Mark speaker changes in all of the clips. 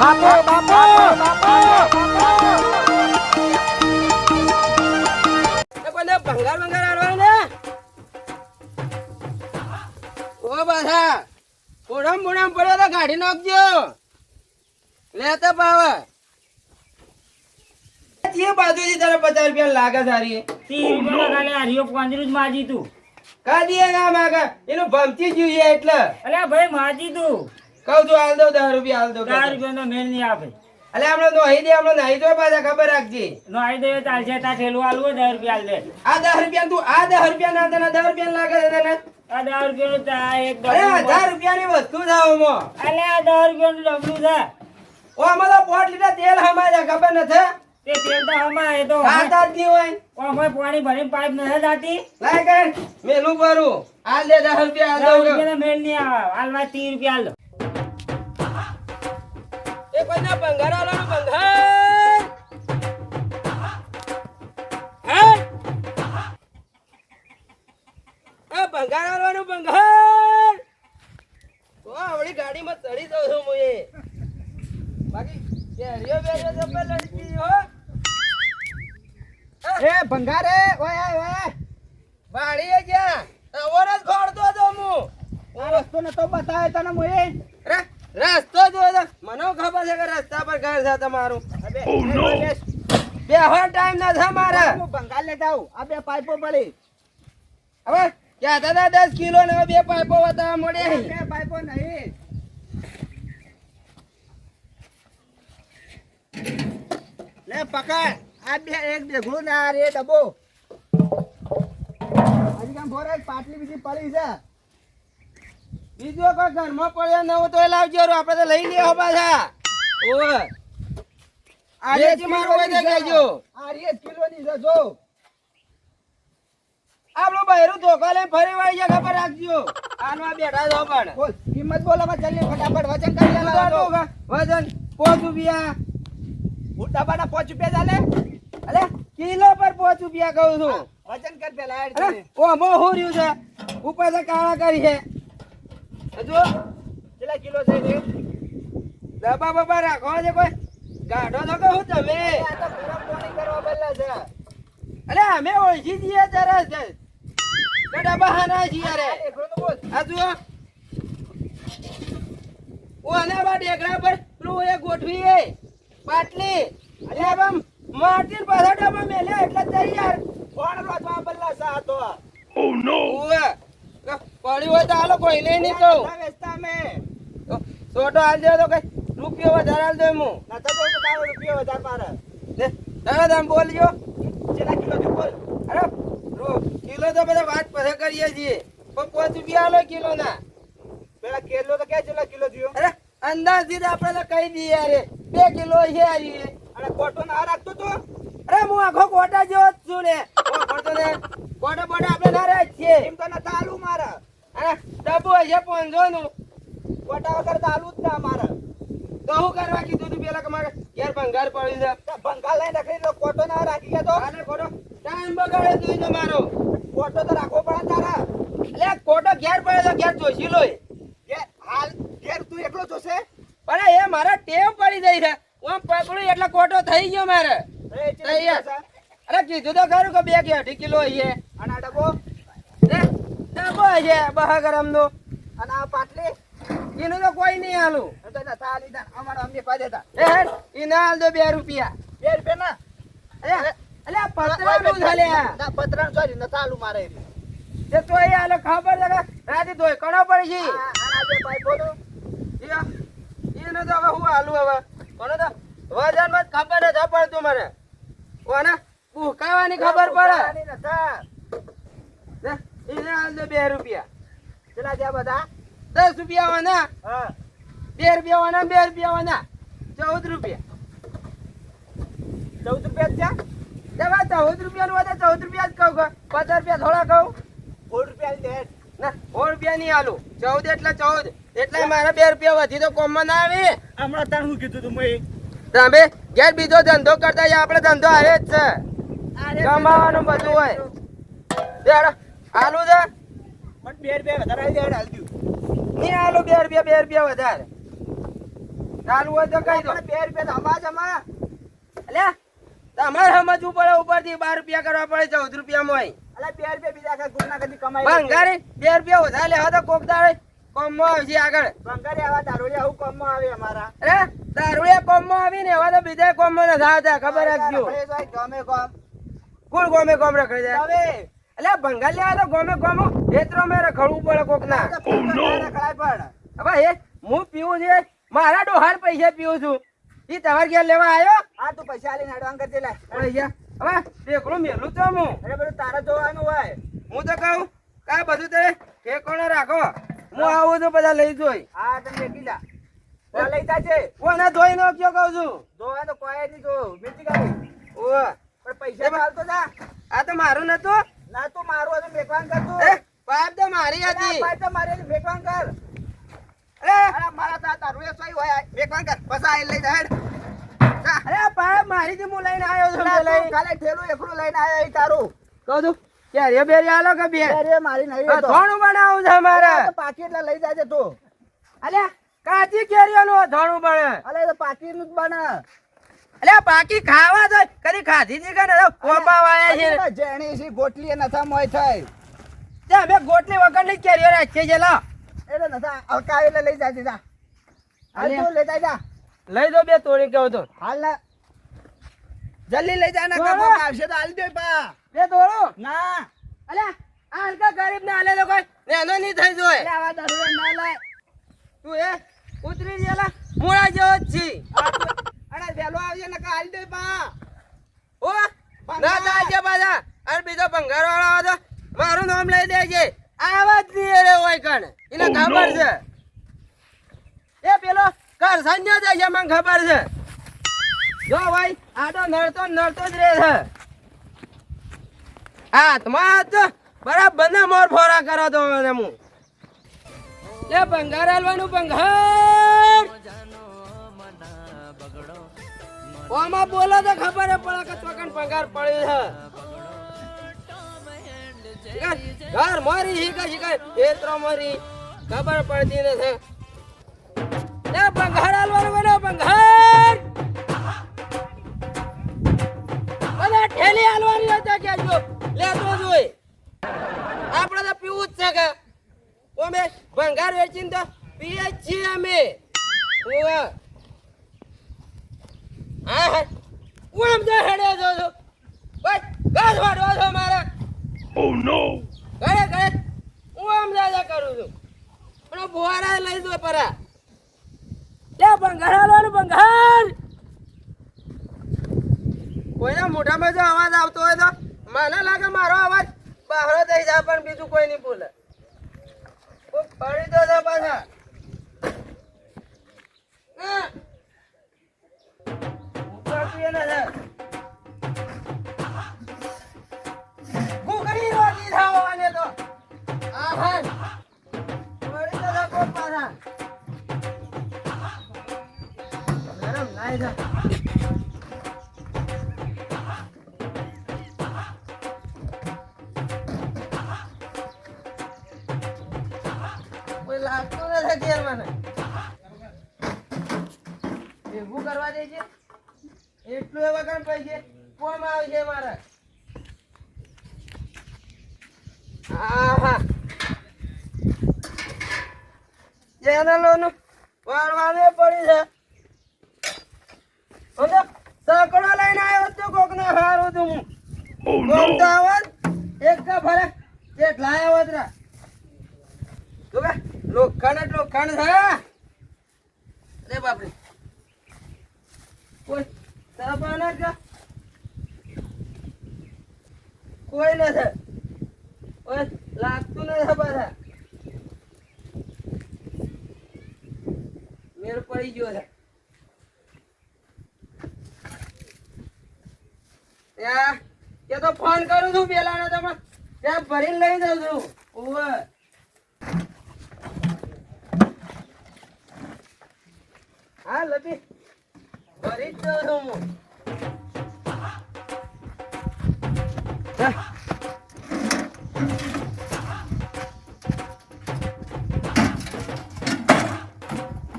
Speaker 1: બાપો બાપો બાપો
Speaker 2: કોને ભંગાર ભંગાર આડવાનું ને ઓ બાધા ઓડમ બોડમ પડ્યો તો ગાડી નાખજો લેતા પાવા જે બાજુથી તારે 50 રૂપિયા લાગે સારી
Speaker 1: 30 રૂપિયા કાલે હરિયો 5 જ માજી તું
Speaker 2: કા દીએ ના માગે એનું ભમતી જોઈએ એટલે
Speaker 1: અલ્યા ભાઈ માજી તું
Speaker 2: કહું છું હાલ દો 10 રૂપિયા હાલ દો
Speaker 1: 10 રૂપિયાનો મેળ નહીં આપે
Speaker 2: અલે હમણાં તો હઈ દે હમણાં નહીં તો પાછા ખબર રાખજે
Speaker 1: નો આઈ દે ચાલશે તા ઠેલું આલવો 10 રૂપિયા આલ દે
Speaker 2: આ 10 રૂપિયા તું આ 10 રૂપિયા ના તને 10 રૂપિયા લાગે છે તને
Speaker 1: આ 10 રૂપિયાનું ચા એક
Speaker 2: અરે 10 રૂપિયાની વસ્તુ થાવ મો
Speaker 1: અલ્યા 10 રૂપિયાનું ડબલું છે
Speaker 2: ઓ આમાં તો 5 લીટર તેલ હમાય ખબર નથી
Speaker 1: તે તેલ તો હમા એ તો
Speaker 2: ખાતા જ નહીં હોય
Speaker 1: ઓમાં પાણી ભરીને પાઇપ નથી જાતી
Speaker 2: લાય કર મેલું કરું હાલ દે 10 રૂપિયા હાલ
Speaker 1: 10
Speaker 2: દો
Speaker 1: રૂપિયાનો મેળ નહીં આવે હાલવા 30 રૂપિયા આલ દો
Speaker 2: એ કોઈના ભંગાર વાળાનો ભંગાર હે આ ભંગાર વાળાનો ભંગાર તો આવડી ગાડીમાં ચડી જાઉં છું હું એ બાકી બેરિયો બેરિયો તો પર લડકી હો
Speaker 3: એ ભંગારે ઓય ઓય
Speaker 2: વાડીએ ગયા ઓર જ ખોડતો તો હું
Speaker 3: આ રસ્તો નતો બતાવે તને મોએ
Speaker 2: રે રસ્તો જો મને ખબર છે કે રસ્તા પર ઘર છે તમારું બે હો ટાઈમ ના છે મારે
Speaker 3: હું ભંગાર લેતા આવું આ બે પાઇપો પડી
Speaker 2: હવે ક્યાં દાદા 10 કિલો ને બે પાઇપો બતાવવા મળે
Speaker 3: બે પાઇપો નહીં લે પકડ આ બે એક દેખડું ને આ રે ડબ્બો હજી કામ ભોરે પાટલી બીજી પડી છે
Speaker 2: બીજો કોઈ ઘરમાં પડ્યો ન હોય તો એ લાવજો આપણે તો લઈ લેવો પાછા ઓય
Speaker 3: આ
Speaker 2: આ જે મારો હોય તો કહેજો
Speaker 3: આ રે કિલો ની છે જો
Speaker 2: આપણો બહેરું ધોકા લઈને ફરી વાળી જાય ખબર રાખજો આનમાં બેઠા છો પણ
Speaker 3: બોલ કિંમત બોલ હવે જલ્દી ફટાફટ વચન કરી
Speaker 2: વજન
Speaker 3: લેવાનો
Speaker 2: વજન 5 રૂપિયા
Speaker 3: ડબ્બાના 5 રૂપિયા ચાલે
Speaker 2: અલે કિલો પર 5 રૂપિયા કહું છું
Speaker 3: વચન કર પેલા હેડ
Speaker 2: અરે ઓ મો હો રહ્યું છે ઉપર તો કાળા કરી છે જો
Speaker 3: કેટલા કિલો છે રે
Speaker 2: ડબ્બા બબ્બા રાખો છે કોઈ ગાઢો તો કહું તમે
Speaker 3: આ તો પૂરા પાણી કરવા બદલા છે
Speaker 2: અલે અમે ઓળખી જઈએ તરત જ ડબ્બા હાના છીએ રે
Speaker 3: એકડો તો બોલ
Speaker 2: આ જુઓ ઓ આના બા ઢેકડા પર પેલું એ ગોઠવી એ પાટલી અલે આમ માટીન પાછા ડબ્બા મેલે એટલે તૈયાર
Speaker 3: કોણ રોજવા બદલા છે આ તો
Speaker 2: ઓએ પડી હોય તો હાલો કોઈ નહીં કહું
Speaker 3: ના વેચતા અમે
Speaker 2: છોટો હાલ દેવો તો કઈ રૂપિયો વધારે હાલ દે હું
Speaker 3: ના તો તો તારો રૂપિયો વધારે મારે
Speaker 2: તમે તમે બોલજો
Speaker 3: કેટલા કિલો છે બોલ
Speaker 2: અરે કિલો તો બધા વાત પછી કરીએ છીએ પણ 5 રૂપિયા હાલો કિલો ના
Speaker 3: પેલા કેલો તો કે કેટલા કિલો થયો
Speaker 2: અરે અંદાજથી આપણે તો કહી દઈએ યાર 2 કિલો છે આરી
Speaker 3: અને કોટો ના રાખતો તો
Speaker 2: અરે હું આખો કોટા જેવો જ છું ને કોટો ને કોટા બોટા આપણે ના રહે છીએ
Speaker 3: એમ તો ના તાલુ મારે
Speaker 2: અરે ડબ્બો છે 500 નું
Speaker 3: કોટા વગર તાલુ જ ના મારે
Speaker 2: તો હું કરવા કીધું તું પેલા કે મારે ઘેર ભંગાર પડ્યું છે
Speaker 3: તો બંગાળ લઈને રખડી તો કોટો ના રાખી ગયા તો
Speaker 2: આને કોટો ટાઈમ બગાડે તું તો મારો
Speaker 3: કોટો તો રાખવો પડે તારા
Speaker 2: એટલે કોટો ઘેર પડે તો ઘેર જોશી લોય
Speaker 3: કે હાલ ઘેર તું એકલો જોશે
Speaker 2: પણ એ મારા ટેવ પડી ગઈ છે હું પકડું એટલે કોટો થઈ ગયો મારે
Speaker 3: એ
Speaker 2: તૈયાર. અરે કીધું તો ખરું કે 2 કિલો છે
Speaker 3: અને આ ડબ્બો
Speaker 2: ડબ્બો છે 2 ગ્રામ નો
Speaker 3: અને આ પાટલી
Speaker 2: એનું તો કોઈ નહીં હાલું
Speaker 3: એ તો ના તાલી દા અમારો અમને પા દેતા
Speaker 2: એ હેડ ઈ ના હાલ દો 2 રૂપિયા
Speaker 3: 2 રૂપિયા ના
Speaker 2: અલે આ પતરાનું છે લ્યા
Speaker 3: ના પતરાનું સોરી ન તાલુ મારે
Speaker 2: તે તો એ હાલે ખબર છે કે રાતે ધોઈ કણો પડી છે
Speaker 3: આના બે પાઇપો નું
Speaker 2: એનો તો હવે હું હાલું હવે કોને તો વજન માં ખબર જ પડતું મને કોને ભૂકાવાની ખબર પડે ને એને હાલ દો 2 રૂપિયા
Speaker 3: કેટલા થયા બધા
Speaker 2: 10 રૂપિયા વાના
Speaker 3: હા
Speaker 2: 2 રૂપિયા વાના 2 રૂપિયા વાના 14 રૂપિયા
Speaker 3: 14 રૂપિયા થયા
Speaker 2: દેવા 14 રૂપિયા નું 14 રૂપિયા જ કહું 50 રૂપિયા થોડા કહું
Speaker 3: 4 રૂપિયા દે
Speaker 2: ના 4 રૂપિયા નહીં હાલું 14 એટલે 14 એટલે મારે 2 રૂપિયા વધી તો કોમમાં ના આવે
Speaker 3: હમણાં તાર હું કીધું તું મેં
Speaker 2: તમે ઘેર બીજો ધંધો કરતા આપણે ધંધો આવે જ છે કમાવાનું બધું હોય દેડો હાલું છે
Speaker 3: પણ 2 રૂપિયા વધારે આવી જાય હાલ દઉં
Speaker 2: નહીં હાલું 2 રૂપિયા વધારે ચાલુ હોય તો કહી દો.
Speaker 3: આપણે 2 રૂપિયા તો હમા
Speaker 2: અલ્યા તમારે સમજવું પડે ઉપરથી 12 રૂપિયા કરવા પડે 14 રૂપિયામાં
Speaker 3: અલા 2 રૂપિયા બીજા કઈ ગુના કદી કમાઈ
Speaker 2: ભંગારી 2 રૂપિયા વધારે લેવા તો કોક દાડે કોમમાં આવશે આગળ.
Speaker 3: ભંગારી આવા દારૂડિયા આવું કામમાં આવે અમારા
Speaker 2: અરે દારૂડિયા કોમમાં આવીને એવા તો બીજા કોમમાં નથી આવતા ખબર રાખજો.
Speaker 3: રખડે જાય ગમે ગમ
Speaker 2: કોણ ગોમે ગોમ રખડી જાય
Speaker 3: હવે
Speaker 2: એટલે ભંગાર લેવા તો ગોમે ગોમ હેતરો મેં રખડવું પડે કોક ના.
Speaker 3: રખડાય પણ
Speaker 2: હવે એ હું પીવું છે મારા ડોહાર પૈસા પીવું છું ઈ તમારે ઘેર લેવા આવ્યો
Speaker 3: આ તું પૈસા આલીને એડવાન્સ કરી દે લે
Speaker 2: પૈસા હવે ટેકડું મેલું તો હું
Speaker 3: અરે બધું તારે જોવાનું હોય
Speaker 2: હું તો કહું કા બધું તે ઠેકોણે રાખો હું આવું છું બધા લઈ જોઈ.
Speaker 3: હા તમે બેઠી જા તો લઈ જાજે
Speaker 2: કોને ધોઈ નાખ્યો કહું છું.
Speaker 3: જોવા તો કોઈ નહીં જો મીઠી ગાડી
Speaker 2: ઓવે
Speaker 3: પણ પૈસા તો હાલતો જા
Speaker 2: આ તો મારું નતું
Speaker 3: ના તું મારું હતું મેકવાન કર તું
Speaker 2: એ પાઇપ તો મારી હતી.
Speaker 3: ભાઈ તો મારે મેકવાન કર
Speaker 2: અરે
Speaker 3: અરે મારા તા તારું એ સોય હોય મેકવાન કર બસ આ લઈ જા હેડ જા
Speaker 2: અરે પાઇપ મારી થી હું લઈને આવ્યો છું
Speaker 3: તું
Speaker 2: લઈ
Speaker 3: કાલે ઠેલું એકલું લઈને આયો એ તારું
Speaker 2: કહું છું કેરીઓ બેરી આલો કે બે
Speaker 3: અરે મારી નહીં તો
Speaker 2: થોડું બનાવું છે મારે.
Speaker 3: તો પાકી એટલે લઈ જાજે તું
Speaker 2: અલ્યા કાચી કેરીઓનું અથાણું બને.
Speaker 3: અલે તો પાકી નું જ બને
Speaker 2: અલ્યા બાકી ખાવા તો કદી ખાધી છે કે ને કોપા વાયા છે.
Speaker 3: અરે જેણી સી ગોટલી એ નથા મોય થાય
Speaker 2: તે અમે ગોટલી વગરની કેરીઓ રાખીએ છે લા.
Speaker 3: એટલે નથા હલકા એટલે લઈ જાજે જા હાલ
Speaker 2: અલે.
Speaker 3: તું લઈ જા જા
Speaker 2: લઈ દો બે તોડી કેવું તો
Speaker 3: હાલ ના જલ્દી લઈ જા ના
Speaker 2: હા.
Speaker 3: કામ આવશે તો હાલ દે પા
Speaker 2: બે તોડો.
Speaker 3: ના
Speaker 2: અલ્યા આ હલકા ગરીબ ને આલે લોકો નેનો નહીં થઈ જોય.
Speaker 3: એટલે આવા દારૂ ના લાય
Speaker 2: તું એ ઉતરી ગયેલા મોડા જેવો જ છી.
Speaker 3: અરે વેલો આવજે ને હાલ દે પા
Speaker 2: ઓ ના તાજે પાછા અરે બીજો ભંગાર વાળો આવે તો મારું નામ લઈ દેજે આવા જ નહીં રે હોય કણ એને ખબર છે એ પેલો ઘર સંજય જાય છે મને ખબર છે જો ભાઈ આ તો નડતો જ રહે છે હાથમાં તો બરાબર ના મોર ફોરા કરો તો મને હું એ ભંગાર હાલવાનું ભંગાર ઓમાં બોલો તો ખબર પડે કે ચોકન પગાર પડ્યો છે ઘર મારી શીખા ખેતરો મારી ખબર પડતી નથી એ પંઘાર હાલવાનું બનો પંઘાર મને ઠેલી હાલવાની હતા કેજો લેતો જોઈ આપણે તો પીવું જ છે કે અમે ભંગાર વેચીને તો પીએ જ છીએ અમે ઓવા હા હું આમ જો હેડે જો છો બસ ગાસ વાળો છો મારા ઓ નો ગળે હું આમ જાજા કરું છું પણ બોરા લઈ દો પરા લે ભંગાર હાલવાનું ભંગાર કોઈના મોઢામાં જો અવાજ આવતો હોય તો મને લાગે મારો અવાજ બહાર થઈ જાય પણ બીજું કોઈ નહીં બોલે પડી દો છો પાછા કોઈ લાગતું નથી ઘેર મને ભેગું કરવા દે છે એટલું એવા કામ પૈસે કોમ આવશે મારા આહા ચેનલોનું વાળવાને પડી છે સમજો સકડો લઈને આવ્યો તો કોક ને હારું તું કોક તો આવત એક કા ફરક કેટલા આવ્યા વતરા તું કે લોખંડ છે અરે બાપરે કોઈ સાબાના કા કોઈ નથી ઓય લાગતું નથી પાછા મેળ પડી ગયો છે ત્યાં કે તો ફોન કરું છું પેલા ને તમે ત્યાં ભરીને લઈ જાઉં છું ઓવે હા લતી ભરી જ જાઉં છું હું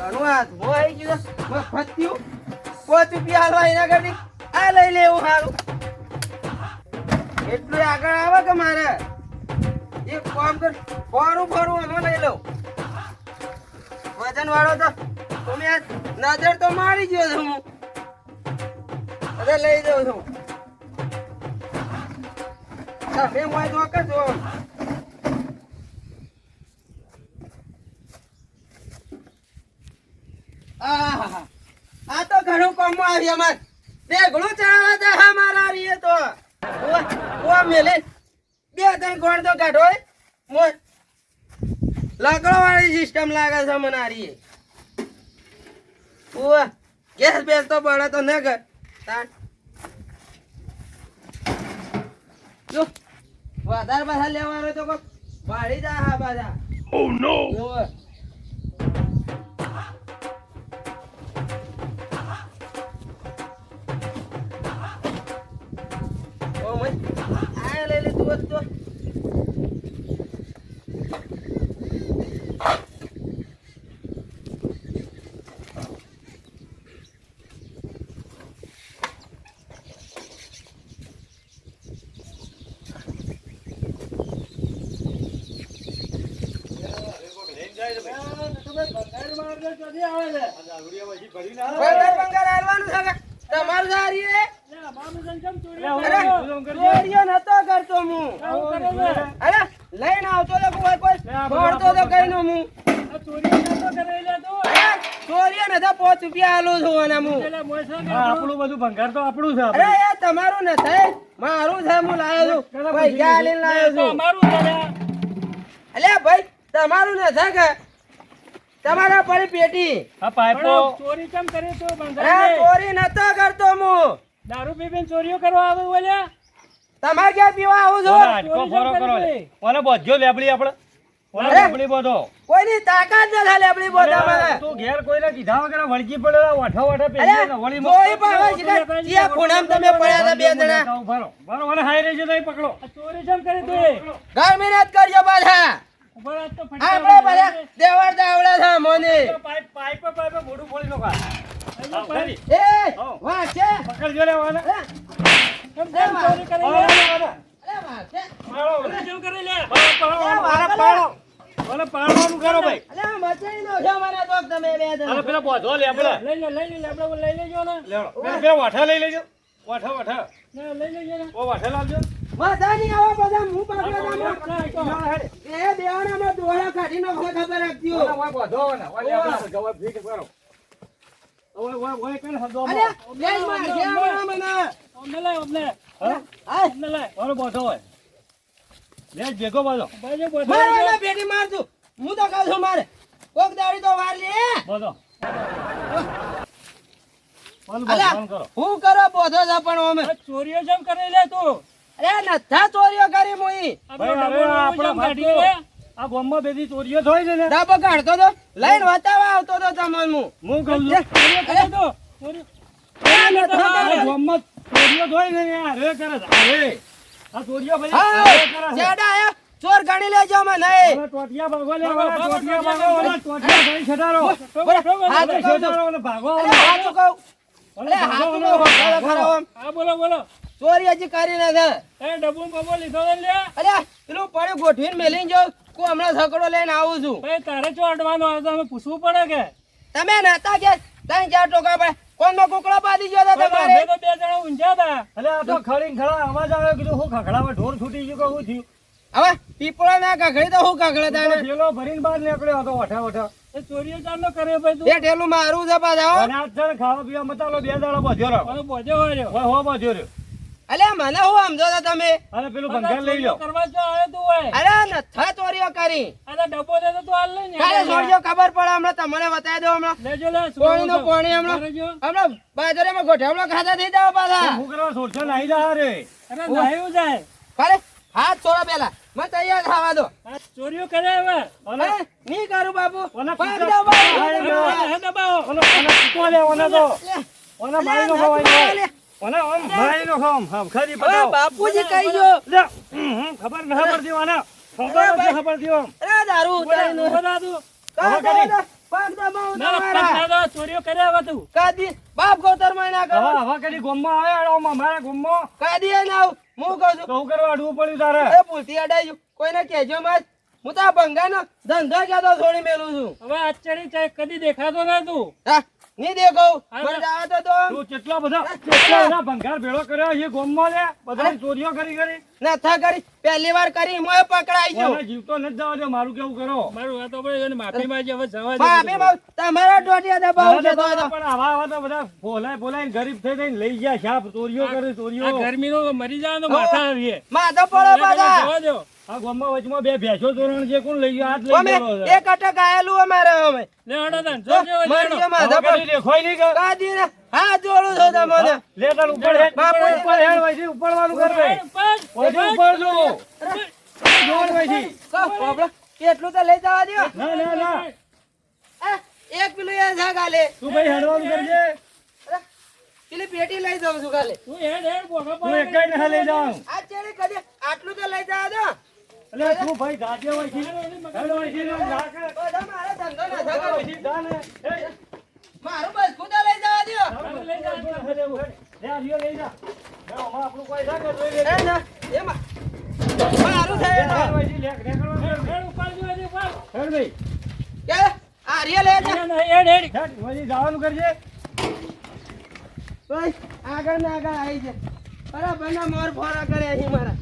Speaker 2: ઘણું હાથમાં આવી ગયું છે. મફત થયું. 5 રૂપિયા હાલવા એના કરતી આ લઈ લેવું સારું. એટલું આગળ આવે કે મારે એક કામ કર ફોરું આમાં લઈ લઉં. વજન વાળો તો તમે આ નજર તો મારી ગયો છું હું. અરે લઈ જાઉં છું. તમે મોય જો કરજો. આહાહા. આ તો ઘણું કામમાં આવી અમાર. ઢેગલું ચડાવવા દે હા મારા રીએ તો. ઓ મેલે 2-3 ગોળ તો કાઢો હે. મોય લાકડો વાળી સિસ્ટમ લાગે છે મને આ રીએ. ઓ ગેસ બેસ તો બળે તો ન કર. તાણ જો વધારે પાછા લેવાનો તો કોક વાળી જા હા પાછા. ઓ નો. ઓ મય આ લઈ લે તું તો. બંગાર આલવાનું છે કે તમારું સારી હે. અરે ચોરીઓ નતો કરતો હું. અરે લઈને આવતો તો કોઈ દોડતો તો કઈ નો હું. ચોરીઓ નતા 5 રૂપિયા આલું છું અને હું.
Speaker 4: આપણું બધું ભંગાર તો આપણું છે.
Speaker 2: અરે એ તમારું નથી મારું છે. હું લાયો છું પૈસા આલીને લાયો છું. અલ્યા ભાઈ તમારું નથી કે તમારા પડી પેટી.
Speaker 4: આ પાઇપો
Speaker 1: ચોરી કેમ કરે તો
Speaker 2: અરે ચોરી નતો કરતો હું.
Speaker 1: દારૂ પીને ચોરીઓ કરવા આવે બોલ્યા.
Speaker 2: તમારે ક્યાં પીવા આવું છું?
Speaker 4: આટકો ફરો કરો લે. ઓને બોધ્યો લેબડી આપણે. ઓને
Speaker 2: અરે!
Speaker 4: લેબડી બોધો.
Speaker 2: કોઈની તાકાત ન થાય લેબડી બોધામાં.
Speaker 4: તું ઘેર કોઈને કીધા વગર વળગી પડેલા વાઠા વાઠા
Speaker 2: અરે
Speaker 4: પેલી વળી
Speaker 2: કોઈ પણ હોય છે કે જ્યાં ખૂણામાં તમે પડ્યા હતા બે જણા.
Speaker 4: ફરો ફરો ઓને હાઈ રહી છે તો પકડો.
Speaker 1: ચોરી કેમ કરે તું
Speaker 2: ઘર મહેનત કરજો પાછા. આપણે બધા દેવર દાવડા છે મોને.
Speaker 4: પાઇપ મોઢું ફોડી નો કા.
Speaker 2: એ વાહ છે.
Speaker 4: પકડજો લે ઓને.
Speaker 1: કેમ ચોરી કરે
Speaker 4: ઓને
Speaker 2: અરે વાહ છે.
Speaker 4: પાડો ઓને.
Speaker 1: કેમ કરે લે
Speaker 4: પાડો. ઓને પાડવાનું કરો ભાઈ.
Speaker 2: અલે મચાઈ નો છે મને તો તમે બે
Speaker 4: અરે
Speaker 2: જણા.
Speaker 4: પેલા બોધો લે આપણે.
Speaker 1: લઈ લે આપણે લઈ લેજો ને
Speaker 4: લેવડો. બે વાઠા લઈ લેજો. વાઠા.
Speaker 1: લઈ લેજો ને
Speaker 4: ઓ વાઠા લાવજો.
Speaker 2: મજાની આવો બધા હું પકડો તમે. એ દેવાનામાં દોડા કાઢી નો ખબર રાખજો.
Speaker 4: ઓય બોધો ઓને. ઓય આપણે જવાબ ફીટ કરો. ઓય કઈ હદો.
Speaker 2: અરે લેજ માં જેવડા મને.
Speaker 1: અમને લે
Speaker 4: હા?
Speaker 2: હાય
Speaker 1: અમને લે
Speaker 4: ઓને બોધો હોય. લે ભેગો બોધો.
Speaker 1: બાજુ
Speaker 2: મારે બેટી માર તું. હું તો કહું છું મારે કોક દાડી તો વાર લે.
Speaker 4: બોધો. ઓને
Speaker 2: અલ્યા
Speaker 4: બોધો કરો.
Speaker 2: હું કરો બોધો છે પણ ઓમે.
Speaker 1: ચોરીઓ કેમ કરે લે તું
Speaker 2: અરે નથા ચોરીઓ કરી મુઈ.
Speaker 4: ભાઈ હવે આપણા
Speaker 1: કાઢી લે
Speaker 4: આ ગામમાં બેથી ચોરીઓ થાય છે ને.
Speaker 2: ડાબો કાઢતો તો લઈને વતાવા આવતો તો તમને હું.
Speaker 4: હું કહું છું
Speaker 1: ચોરીઓ કરે તો ચોરી
Speaker 2: અરે નથા
Speaker 4: આ
Speaker 2: કરે.
Speaker 4: ગામમાં ચોરીઓ થાય છે ને આ રે કરે છે. આ રે. આ ચોરીઓ ભાઈ
Speaker 2: હા
Speaker 4: આ રે કરે છે.
Speaker 2: જેડા આયા ચોર ગણી લેજો મને.
Speaker 4: ઓલા ટોટિયા ભાગો લે. ઓલા ટોટિયા ભાગો. ઓલા ટોટિયા ભાઈ છટારો.
Speaker 2: હાથ
Speaker 4: ઓલા
Speaker 2: કહું છું.
Speaker 4: છટારો ઓલા ભાગો.
Speaker 2: અરે હાથ કહું.
Speaker 4: ઓલા
Speaker 2: અરે હાથ
Speaker 4: ભાગો,
Speaker 2: કહું
Speaker 4: ઓલા
Speaker 2: ખરો
Speaker 4: ભાગો.
Speaker 2: આમ.
Speaker 1: હા બોલો
Speaker 2: ચોરી હજી કરી નથી.
Speaker 1: એ ડબ્બુ બબો લીધો તો લે
Speaker 2: અરે પેલું પડ્યું ગોઠવીને મેલીને જાઉં. હું હમણાં છકડો લઈને આવું છું.
Speaker 1: ભાઈ તારે ચો અડવાનો આવે તો અમે પૂછવું પડે કે
Speaker 2: તમે નતા કે 3-4 ટોકા પડે કોણનો કુકડો પાડી ગયો તો તમારે.
Speaker 1: અમે તો બે જણા ઊંઝા હતા
Speaker 4: અલે આ તો ખડીને ખડા અવાજ આવે કીધું હું ખખડામાં ઢોર છૂટી ગયું કે શું થયું.
Speaker 2: હવે પીપળો ના કાકડી તો હું કાકડે તાને.
Speaker 4: પેલો ભરીને બહાર નીકળ્યો હતો વઠા.
Speaker 1: એ ચોરીઓ ચાલો કરે ભાઈ તું
Speaker 2: બે ઠેલું મારું છે પાછા હો.
Speaker 4: અને આ જણ ખાવા પીવા મતાલો 2 દાડા બધ્યો રહ્યો.
Speaker 1: મને બોજો વાળ્યો
Speaker 4: હોય હો બધ્યો રહ્યો.
Speaker 2: અલ્યા મને હું સમજો છો તમે.
Speaker 4: અને પેલું ભંગાર લઈ લો.
Speaker 1: કરવા જો આવે તું હોય
Speaker 2: અરે નથા ચોરીઓ કરી.
Speaker 1: આ ડબ્બો દે તો તું હાલ લઈ
Speaker 2: કાલે છોડજો ખબર પડે હમણાં તમને બતાવી દો હમણાં.
Speaker 1: લેજો લે
Speaker 2: પોણીનો પોણી હમણાં. હમણાં બાજરીમાં ગોઠવણો ખાતા થઈ જાવ પાછા.
Speaker 4: શું કરવા સોરસો નાહી જા રે.
Speaker 1: અરે નાયું જાય
Speaker 2: અરે હાથ છોડો પેલા મને તૈયાર થવા દો.
Speaker 1: આ ચોરીઓ કરે હવે
Speaker 4: ઓને
Speaker 2: અરે નહીં કરું બાપુ.
Speaker 4: ઓને
Speaker 2: પગ
Speaker 4: કૂતરા-
Speaker 2: દબાવો,
Speaker 4: હા,
Speaker 2: દબાવો.
Speaker 1: હે દબાવો
Speaker 4: ઓને કૂટવા લે ઓને તો.
Speaker 2: લે.
Speaker 4: ઓને મારી નો ખવાય. ઓને આમ મારી નો ખામ. હા ખરી
Speaker 2: હવે
Speaker 4: બતાવો.
Speaker 2: બાપુજી કહી જો.
Speaker 4: લે. ખબર ન પડતી ઓને. ખબર નથી પડતી ઓમ.
Speaker 2: અરે દારૂ ઉતારીને.
Speaker 1: બધા તું
Speaker 2: કાં
Speaker 4: હવે કરી.
Speaker 2: દાદા? પગ દબાવું
Speaker 1: ના,
Speaker 2: તમારા.
Speaker 1: પગ ના દો, ચોરીઓ કર્યા હવે તું.
Speaker 2: કાદી બાપ ગોતર માં ના કરો.
Speaker 4: હવે કદી ગોમમાં આવે આડોમાં મારા ગોમમાં
Speaker 2: કાદી એ ના આવું. હું કહું છું
Speaker 4: તો હું કરવા અડવું પડ્યું તારે
Speaker 2: એ ભૂલથી અડાયું કોઈને કહેજો મત. હું તો આ ભંગાનો ધંધો ક્યાં તો છોડી મેલું છું.
Speaker 1: હવે અચડી ચાય કદી દેખાતો ના તું.
Speaker 2: હા નહીં દેખો
Speaker 1: હા,
Speaker 2: મને
Speaker 1: બસ.
Speaker 2: જાવા તો
Speaker 4: તું કેટલા બધા ભંગાર ભેળો કર્યો એ ગોમમાં લે બધા ચોરીઓ કરી
Speaker 2: નથા કરી પહેલી વાર કરી મોય પકડાઈ ગયો.
Speaker 4: મને જીવતો નથી જવા દે મારું કેવું કરો
Speaker 1: મારું આ તો ભાઈ એને માફી માંગી હવે જવા દે.
Speaker 2: બાપે બાપ તમારા ટોટિયા દબાવ છે તો
Speaker 4: પણ આવા તો બધા બોલાય ગરીબ થઈ થઈને લઈ ગયા શાપ ચોરીઓ કરી
Speaker 1: આ
Speaker 4: ચોરીઓ
Speaker 1: ગરમીનો મરી જાય તો માથા આવીએ.
Speaker 2: માથો પડો પાછા.
Speaker 1: જવા દો.
Speaker 4: આ ગોમમાં વચમાં બે ભેંસો ધોરણ છે કોણ લઈ ગયો હાથ લઈ
Speaker 2: અમે
Speaker 4: ગયો છે.
Speaker 2: એક અટક આયેલું અમારે અમે
Speaker 1: લે હડો તાન. જો જો
Speaker 2: મરી
Speaker 1: લેડો.
Speaker 2: ગયો માથા
Speaker 4: હવે
Speaker 2: પર.
Speaker 4: કદી દેખાય નહીં કે?
Speaker 2: કાદી ને હા જોડું છો તમને.
Speaker 4: લે તાર ઉપર હેડ.
Speaker 2: બાપુ.
Speaker 4: ઉપર હેડ વઈથી ઉપરવાનું કર દે. વઈથી ઉપર જો. જોડ વઈથી.
Speaker 2: કહો, બાપડા, કેટલું તો લઈ જવા દ્યો.
Speaker 4: ના ના
Speaker 2: આ, એક પેલું એ છે કાલે.
Speaker 4: તું ભાઈ હેડવાનું કરજે
Speaker 2: અરે, પેલી પેટી લઈ જાઉં છું કાલે.
Speaker 1: તું હેડ હેડ બોખા
Speaker 4: તું
Speaker 1: પાડે.
Speaker 4: એકાઈ ને લઈ જાઉં
Speaker 2: આ ચેડી કદી આટલું તો લઈ જવા દો.
Speaker 4: એટલે તું ભાઈ ગાજે વઈથી હેડ વઈથી ને જા કે.
Speaker 2: બધા મારો ધંધો ના
Speaker 4: જા
Speaker 2: થયો.
Speaker 4: વઈથી જા ને. હેડ.
Speaker 2: મારું બસ ખુદા લઈ જવા દ્યો.
Speaker 1: લઈ જા.
Speaker 4: હેડ એવું હેડ. લે આ રીયો લઈ જા. લે આમાં આપણું કોઈ જા કે જોઈ લે.
Speaker 2: એ ના, એમાં મારું છે એ તો.
Speaker 4: હેડ વઈથી લે નેકળવાનું
Speaker 1: હેડ
Speaker 4: કર.
Speaker 1: હેડ ઉપાડજો હજી ઉપાડ.
Speaker 4: હેડ ભાઈ.
Speaker 2: કે આ રીએ લે જા.
Speaker 1: હેડ હેડ.
Speaker 4: હેડ વઈથી જવાનું કરજે.
Speaker 2: ઓય, આગળ ને આગળ આવી છે. બરાબર ના મોર ફોરા કરે અહીં મારા.